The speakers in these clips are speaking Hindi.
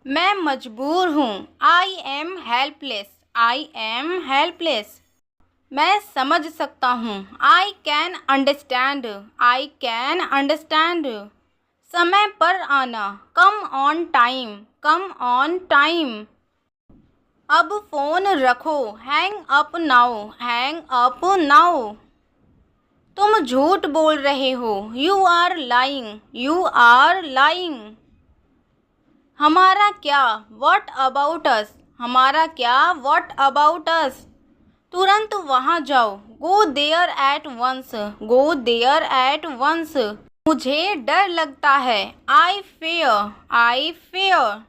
मैं मजबूर हूँ। I am helpless. I am helpless. मैं समझ सकता हूँ। I can understand. I can understand. समय पर आना। Come on time. Come on time. अब फ़ोन रखो। Hang up now. Hang up now. तुम झूठ बोल रहे हो। You are lying. You are lying. हमारा क्या। What about us. हमारा क्या। What about us. तुरंत वहाँ जाओ। Go there at once. Go there at once. मुझे डर लगता है। I fear. I fear.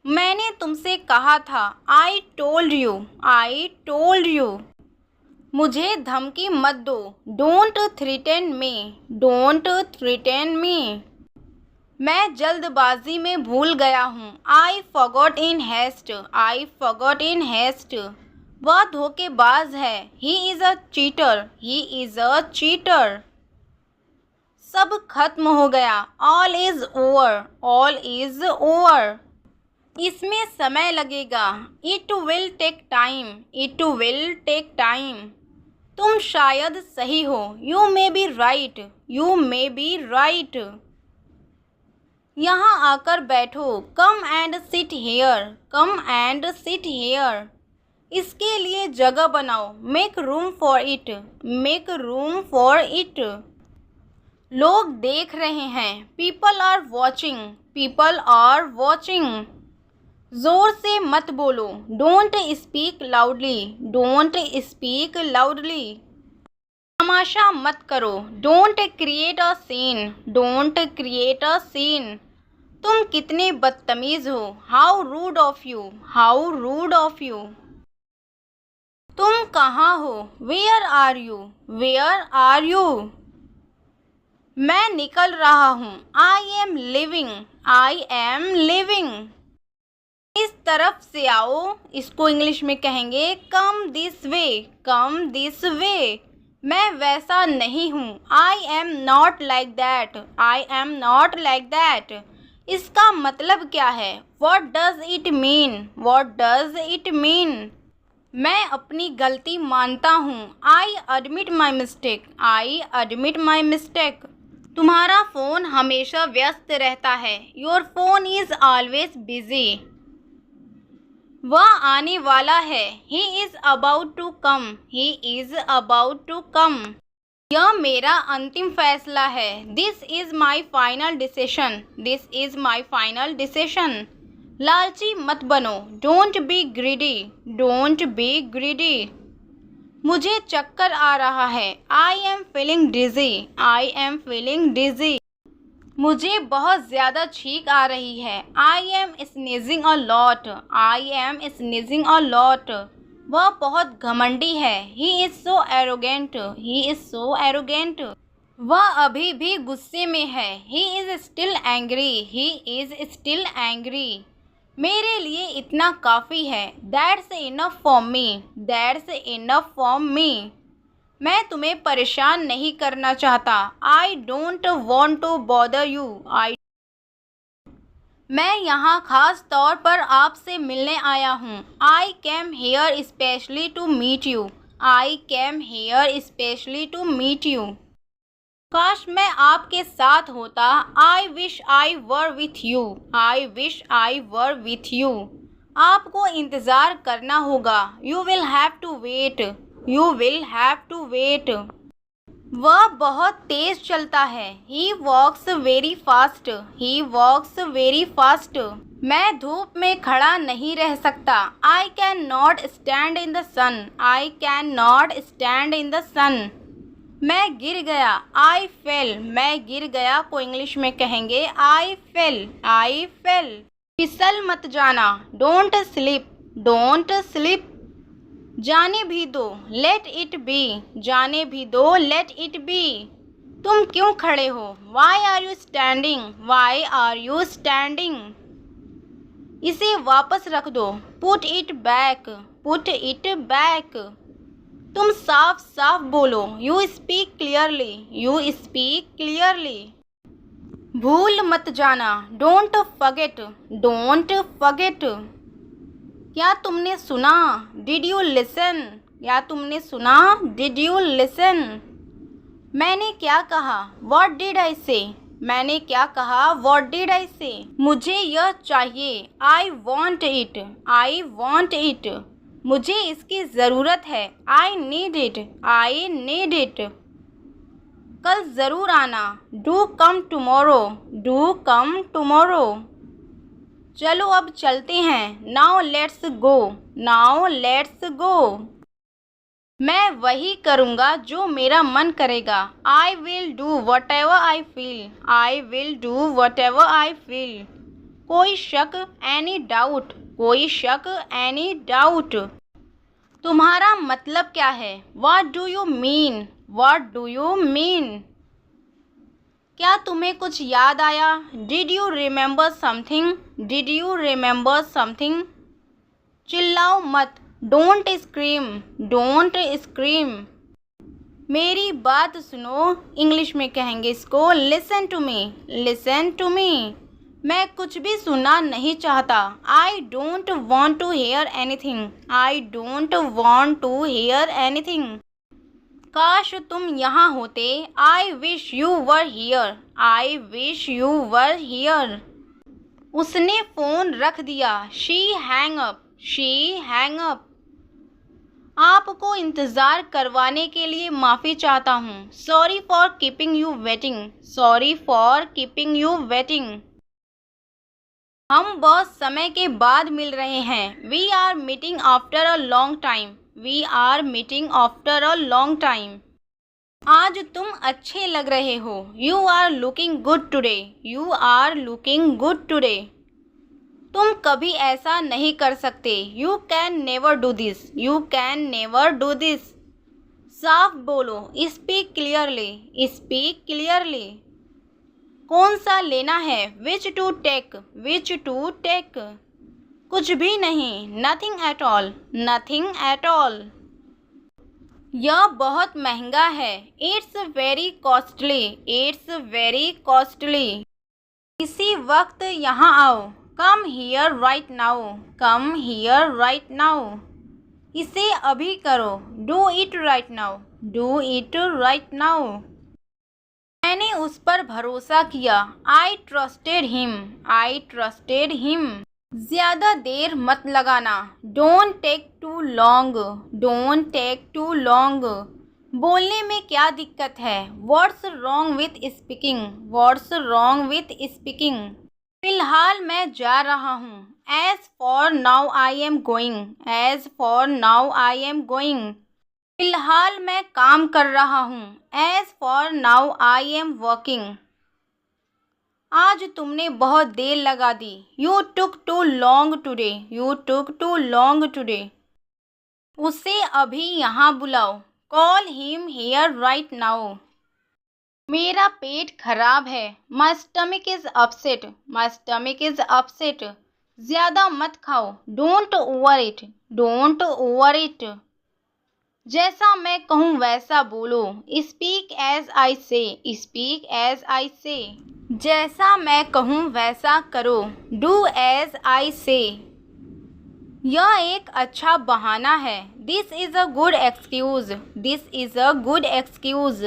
मैंने तुमसे कहा था। I told you. I told you. मुझे धमकी मत दो। Don't threaten me. Don't threaten me. मैं जल्दबाजी में भूल गया हूँ। I forgot in haste. I forgot in haste. वह धोखेबाज है। He is a cheater. He is a cheater. सब खत्म हो गया। All is over. All is over. इसमें समय लगेगा। It will take time. It will take time. तुम शायद सही हो। You may be right. You may be right. यहाँ आकर बैठो। Come and sit here. Come and sit here. इसके लिए जगह बनाओ। Make room for it. Make room for it. लोग देख रहे हैं। People are watching. People are watching. जोर से मत बोलो। Don't speak loudly. Don't speak loudly. तमाशा मत करो। Don't create a scene. Don't create a scene. तुम कितने बदतमीज हो। How rude of you. How rude of you. तुम कहाँ हो। Where are you. Where are you. मैं निकल रहा हूँ। I am leaving. I am leaving. इस तरफ से आओ। इसको इंग्लिश में कहेंगे come this way. Come this way. मैं वैसा नहीं हूँ। I am not like that. I am not like that. इसका मतलब क्या है। What does it mean. What does it mean. मैं अपनी गलती मानता हूँ। I admit my mistake. I admit my mistake. तुम्हारा फ़ोन हमेशा व्यस्त रहता है। Your phone is always busy. वह आने वाला है। He is about to come. He is about to come. यह मेरा अंतिम फैसला है। This is my final decision. This is my final decision. लालची मत बनो। Don't be greedy. Don't be greedy. मुझे चक्कर आ रहा है। I am feeling dizzy. I am feeling dizzy. मुझे बहुत ज़्यादा छींक आ रही है। I am sneezing a lot. I am sneezing a lot. वह बहुत घमंडी है। He is so arrogant. He is so arrogant. वह अभी भी गुस्से में है। He is still angry. He is still angry. मेरे लिए इतना काफ़ी है। That's enough for me. That's enough for me. मैं तुम्हें परेशान नहीं करना चाहता। I don't want to bother you. मैं यहाँ खास तौर पर आपसे मिलने आया हूँ। I came here specially to meet you. I came here specially to meet you. काश मैं आपके साथ होता। I wish I were with you. I wish I were with you. आपको इंतज़ार करना होगा। You will have to wait. You will have to wait. वह बहुत तेज़ चलता है। He walks very fast. He walks very fast. मैं धूप में खड़ा नहीं रह सकता। I can not stand in the sun. I can not stand in the sun. मैं गिर गया। I fell. मैं गिर गया को इंग्लिश में कहेंगे आई फेल। आई फेल। फिसल मत जाना। Don't slip. Don't slip. जाने भी दो। Let it be. जाने भी दो। Let it be. तुम क्यों खड़े हो। Why are you standing. Why are you standing. इसे वापस रख दो। Put it back. Put it back. तुम साफ साफ बोलो। You speak clearly. You speak clearly. भूल मत जाना, डोंट फॉरगेट, डोंट फॉरगेट। क्या तुमने सुना, डिड यू लिसन, क्या तुमने सुना, डिड यू लिसन। मैंने क्या कहा, व्हाट डिड आई से, मैंने क्या कहा, व्हाट डिड आई से। मुझे यह चाहिए, I want it, I want it. मुझे इसकी ज़रूरत है, I need it, I need it. कल ज़रूर आना, do come tomorrow, do come tomorrow. चलो अब चलते हैं, now let's go, now let's go. मैं वही करूँगा जो मेरा मन करेगा, I will do what ever I feel, I will do what ever I feel. कोई शक, एनी डाउट, कोई शक, एनी डाउट। तुम्हारा मतलब क्या है, what do you mean, what do you mean. क्या तुम्हें कुछ याद आया, did you remember something, did you remember something. चिल्लाओ मत, डोंट स्क्रीम, डोंट स्क्रीम। मेरी बात सुनो, इंग्लिश में कहेंगे इसको, listen to me, listen to me. मैं कुछ भी सुनना नहीं चाहता, I don't want to hear anything, I don't want to hear anything. काश तुम यहाँ होते, I wish you were here, I wish you were here. उसने फ़ोन रख दिया, she hang up, she hang up. आपको इंतज़ार करवाने के लिए माफ़ी चाहता हूँ, sorry for keeping you waiting, sorry for keeping you waiting. हम बहुत समय के बाद मिल रहे हैं, we are meeting after a long time, we are meeting after a long time. आज तुम अच्छे लग रहे हो, you are looking good today, you are looking good today. तुम कभी ऐसा नहीं कर सकते, you can never do this, you can never do this. साफ बोलो, स्पीक क्लियरली, स्पीक क्लियरली। कौन सा लेना है, which to take, which to take. कुछ भी नहीं, nothing at all, nothing at all. यह बहुत महंगा है, it's very costly, it's very costly. इसी वक्त यहाँ आओ, come here right now, come here right now. इसे अभी करो, do it right now, do it right now. मैंने उस पर भरोसा किया, I trusted him, I trusted him. ज़्यादा देर मत लगाना, don't take too long, don't take too long. बोलने में क्या दिक्कत है, what's wrong with speaking, what's wrong with speaking. फ़िलहाल मैं जा रहा हूँ, as for now I am going, as for now I am going. फ़िलहाल मैं काम कर रहा हूँ, as for now I am working. आज तुमने बहुत देर लगा दी, you took too long today, you took too long today. उसे अभी यहाँ बुलाओ, call him here right now. मेरा पेट खराब है, my stomach is upset, my stomach is upset. ज़्यादा मत खाओ, don't over it, don't over it. जैसा मैं कहूँ वैसा बोलो, स्पीक एज आई से, स्पीक एज आई से। जैसा मैं कहूँ वैसा करो, डू एज आई से। यह एक अच्छा बहाना है, this is a good excuse, this is a good excuse.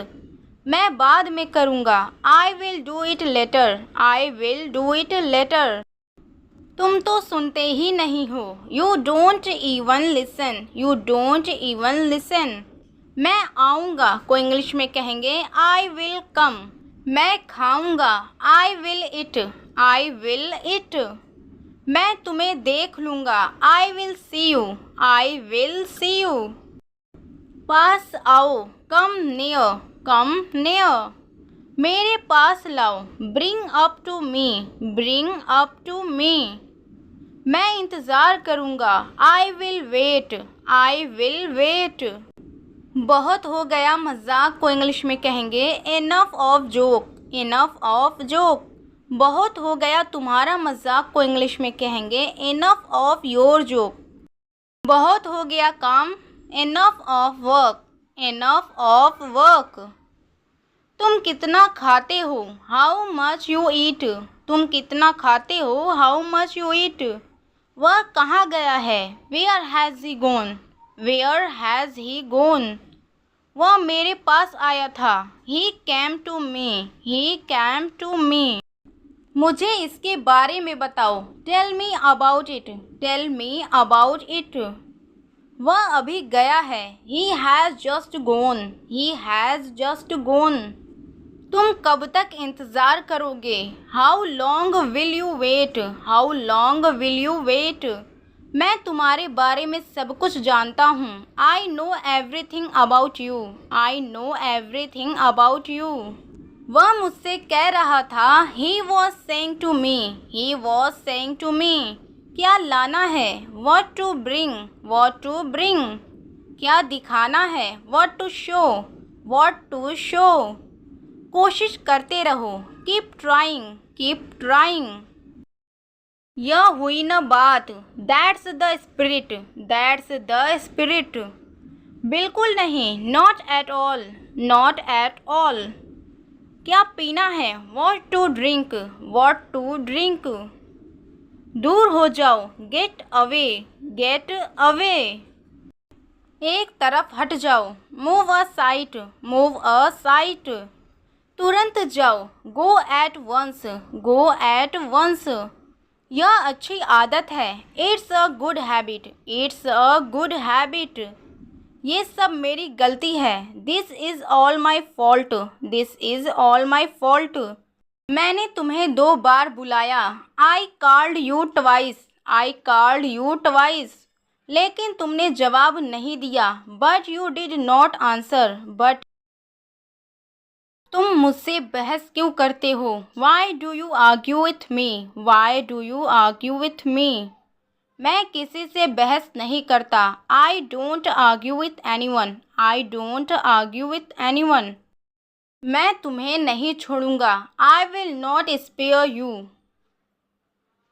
मैं बाद में करूँगा, I will do it later, I will do it later. तुम तो सुनते ही नहीं हो, you don't even listen, you don't even listen. मैं आऊँगा को इंग्लिश में कहेंगे, आई विल कम। मैं खाऊँगा, I will eat, I will eat. मैं तुम्हें देख लूँगा, I will see you, I will see you. पास आओ, कम नियर, कम नियर। मेरे पास लाओ, bring up to me, bring up to me. मैं इंतज़ार करूँगा, I will wait, I will wait. बहुत हो गया मजाक को इंग्लिश में कहेंगे, enough of joke, enough of joke. बहुत हो गया तुम्हारा मजाक को इंग्लिश में कहेंगे, इनफ ऑफ योर जोक। बहुत हो गया काम, enough of work, enough of work. तुम कितना खाते हो? How much you eat? तुम कितना खाते हो? How much you eat? वह कहाँ गया है? Where has he gone? Where has he gone? वह मेरे पास आया था। He came to me. He came to me. मुझे इसके बारे में बताओ। Tell me about it. Tell me about it. वह अभी गया है। He has just gone. He has just gone. तुम कब तक इंतज़ार करोगे? How long will you wait? How long will you wait? मैं तुम्हारे बारे में सब कुछ जानता हूँ। I know everything about you. I know everything about you. वह मुझसे कह रहा था। He was saying to me. He was saying to me. क्या लाना है? What to bring. What to bring. क्या दिखाना है? What to show. What to show. कोशिश करते रहो। Keep trying. Keep trying. यह हुई न बात। That's the spirit. That's the spirit. बिल्कुल नहीं। Not at all. Not at all. क्या पीना है? What to drink. What to drink. दूर हो जाओ। Get away. Get away. एक तरफ हट जाओ। Move aside. Move aside. तुरंत जाओ। Go at once. Go at once. यह अच्छी आदत है। It's a good habit. It's a good habit. ये सब मेरी गलती है। This is all my fault. This is all my fault. मैंने तुम्हें 2 बार बुलाया। I called you twice. I called you twice. लेकिन तुमने जवाब नहीं दिया। But you did not answer. But तुम मुझसे बहस क्यों करते हो? Why do you argue with me? Why do you argue with me? मैं किसी से बहस नहीं करता। आई don't argue with anyone. I don't argue with anyone. मैं तुम्हें नहीं छोड़ूंगा। I will not spare you.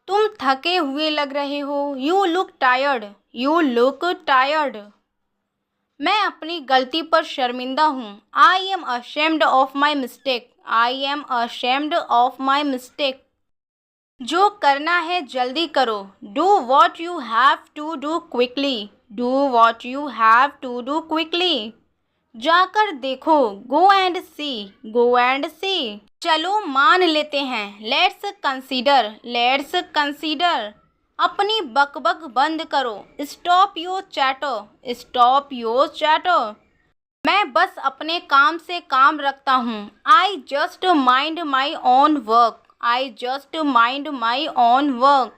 तुम थके हुए लग रहे हो। You look tired. You look tired. मैं अपनी गलती पर शर्मिंदा हूँ। I am ashamed of my mistake. I am ashamed of my mistake. जो करना है जल्दी करो। Do what you have to do quickly. Do what you have to do quickly. जाकर देखो। Go and see. Go and सी। चलो मान लेते हैं। Let's consider. Let's consider. अपनी बकबक बंद करो। Stop your chatter. Stop your chatter. मैं बस अपने काम से काम रखता हूँ। I just mind my own work. I just mind my own work.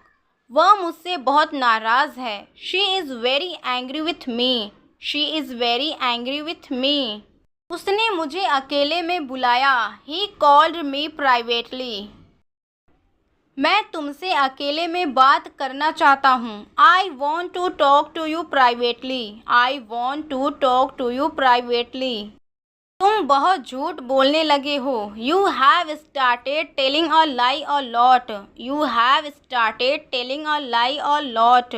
वह मुझसे बहुत नाराज़ है। She is very angry with me. She is very angry with me. उसने मुझे अकेले में बुलाया। He called me privately. मैं तुमसे अकेले में बात करना चाहता हूँ। I want to talk to you privately. I want to talk to you privately. तुम बहुत झूठ बोलने लगे हो। You have started telling a lie a lot. You have started telling a lie a lot.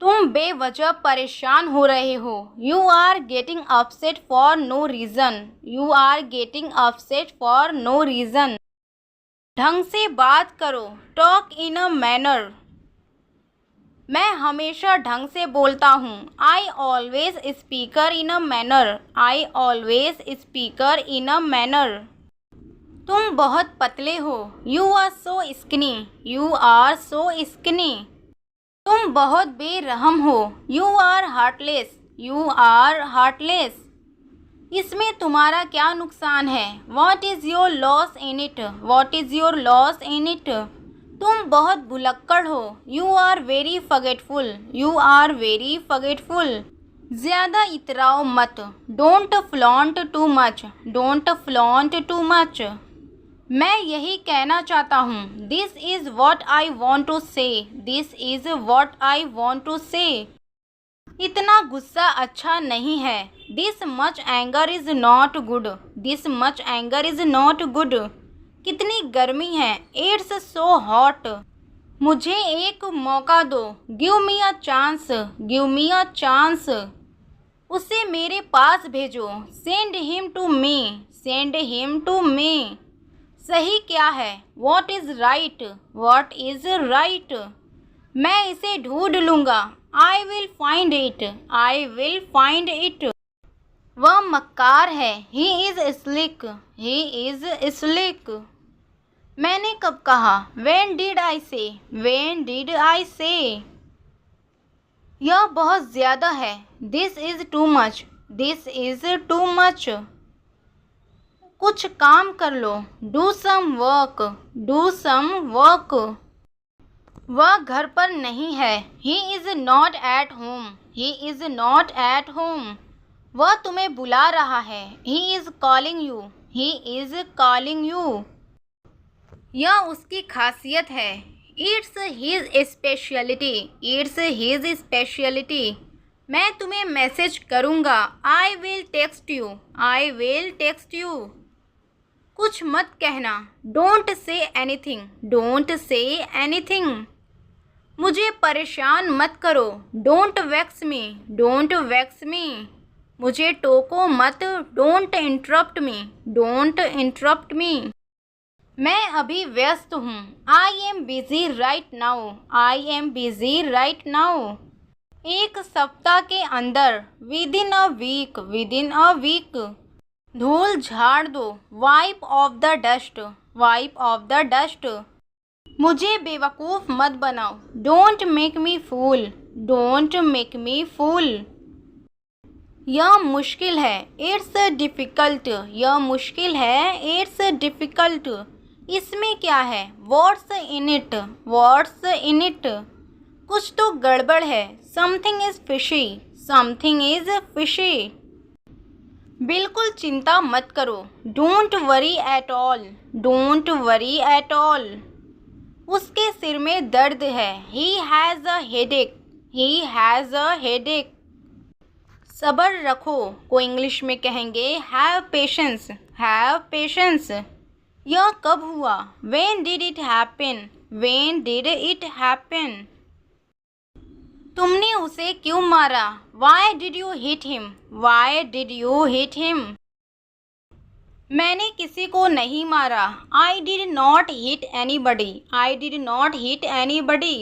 तुम बेवजह परेशान हो रहे हो। You are getting upset for no reason. You are getting upset for no reason. ढंग से बात करो। Talk in a manner. मैं हमेशा ढंग से बोलता हूँ। I always speaker in a manner. I always speaker in a manner. तुम बहुत पतले हो। You are so skinny. You are so skinny. तुम बहुत बेरहम हो। You are heartless. You are heartless. इसमें तुम्हारा क्या नुकसान है? What is your loss in it? What is your loss in it? तुम बहुत भुलक्कड़ हो। You are very forgetful. You are very forgetful. ज़्यादा इतराओ मत। Don't flaunt too much. Don't flaunt too much. मैं यही कहना चाहता हूँ। This is what I want to say. This is what I want to say. इतना गुस्सा अच्छा नहीं है। This much anger is not good. This much anger is not good. कितनी गर्मी है। It's so hot. मुझे एक मौका दो। Give me a chance. Give me a chance. उसे मेरे पास भेजो। Send him to me. Send him to me. सही क्या है? What is right? What is right? मैं इसे ढूंढ लूँगा। I will find it. I will find it. वह मक्कार है। He is slick. He is slick. मैंने कब कहा? व्हेन डिड आई से? व्हेन डिड आई से? यह बहुत ज़्यादा है। This is too much. This is too much. कुछ काम कर लो। Do some work. Do some work. वह घर पर नहीं है। He is not at home. He is not at home. वह तुम्हें बुला रहा है। He is calling you. He is calling you. यह उसकी खासियत है। It's his speciality. It's his speciality. मैं तुम्हें मैसेज करूँगा। I will text you. I will text you. कुछ मत कहना। Don't say anything. Don't say anything. मुझे परेशान मत करो। Don't vex me. Don't vex me. मुझे टोको मत। Don't interrupt me. Don't interrupt me. मैं अभी व्यस्त हूँ। I am busy right now. I am busy right now. एक सप्ताह के अंदर। Within a week. Within a week. धूल झाड़ दो। Wipe off the dust. Wipe off the dust. मुझे बेवकूफ़ मत बनाओ। Don't make me fool. Don't make me fool. यह मुश्किल है। It's difficult. यह मुश्किल है। It's difficult. इसमें क्या है? What's in it? What's in it? कुछ तो गड़बड़ है। Something is fishy. Something is fishy. बिल्कुल चिंता मत करो। Don't worry at all. Don't worry at all. उसके सिर में दर्द है। He has a headache. He has a headache. सब्र रखो को इंग्लिश में कहेंगे हैव पेशेंस। Have patience. यह कब हुआ? When did it happen? When did it happen? तुमने उसे क्यों मारा? Why did you hit him? Why did you hit him? मैंने किसी को नहीं मारा। I did not hit anybody. I did not hit anybody.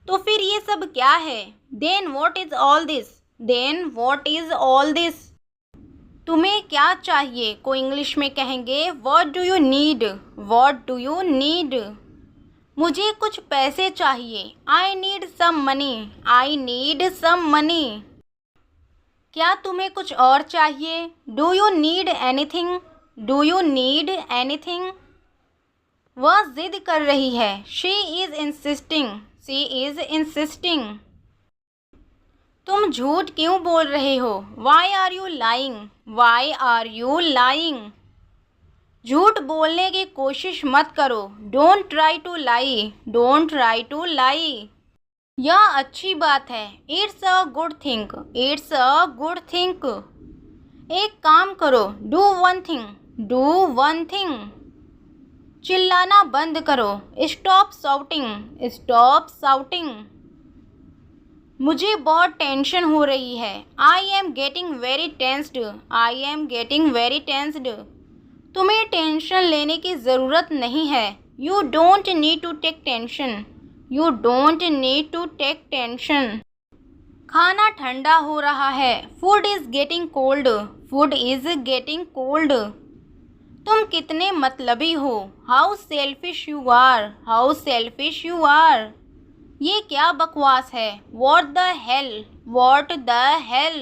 तो फिर ये सब क्या है? Then what is all this? Then what is all this? तुम्हें क्या चाहिए को इंग्लिश में कहेंगे what do you need? What do you need? मुझे कुछ पैसे चाहिए। I need some money. I need some money. क्या तुम्हें कुछ और चाहिए? Do you need anything? Do you need anything? वह जिद कर रही है। She is insisting. She is insisting. तुम झूठ क्यों बोल रहे हो? Why are you lying? Why are you lying? झूठ बोलने की कोशिश मत करो। Don't try to lie. Don't try to lie. यह अच्छी बात है। It's a good thing. It's a good thing. एक काम करो। Do one thing. Do one thing. चिल्लाना बंद करो। Stop shouting. Stop shouting. मुझे बहुत टेंशन हो रही है। I am getting very tensed. I am getting very tensed. तुम्हें टेंशन लेने की ज़रूरत नहीं है। You don't need to take tension. You don't need to take tension. खाना ठंडा हो रहा है। Food is getting cold. Food is getting cold. तुम कितने मतलबी हो। How selfish you are. How selfish you are. ये क्या बकवास है? What the hell. What the hell.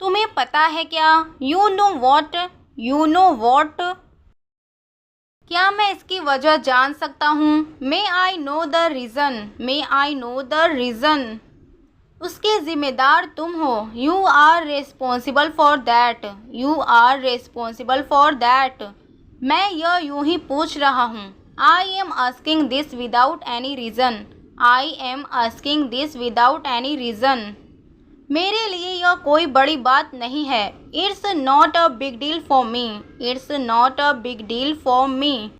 तुम्हें पता है क्या? You know what. You know what. क्या मैं इसकी वजह जान सकता हूँ? May I know the reason. May I know the reason. उसके ज़िम्मेदार तुम हो। You are responsible for that. You are responsible for that. मैं यह यूं ही पूछ रहा हूँ। I am asking this without any reason. I am asking this without any reason. मेरे लिए यह कोई बड़ी बात नहीं है। It's not a big deal for me. It's not a big deal for me.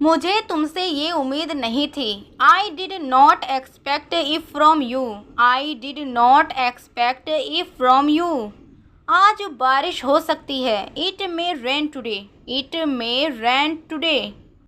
मुझे तुमसे ये उम्मीद नहीं थी। आई did not expect it from you. I did not expect it from you. आज बारिश हो सकती है। It may rain today. It may rain today.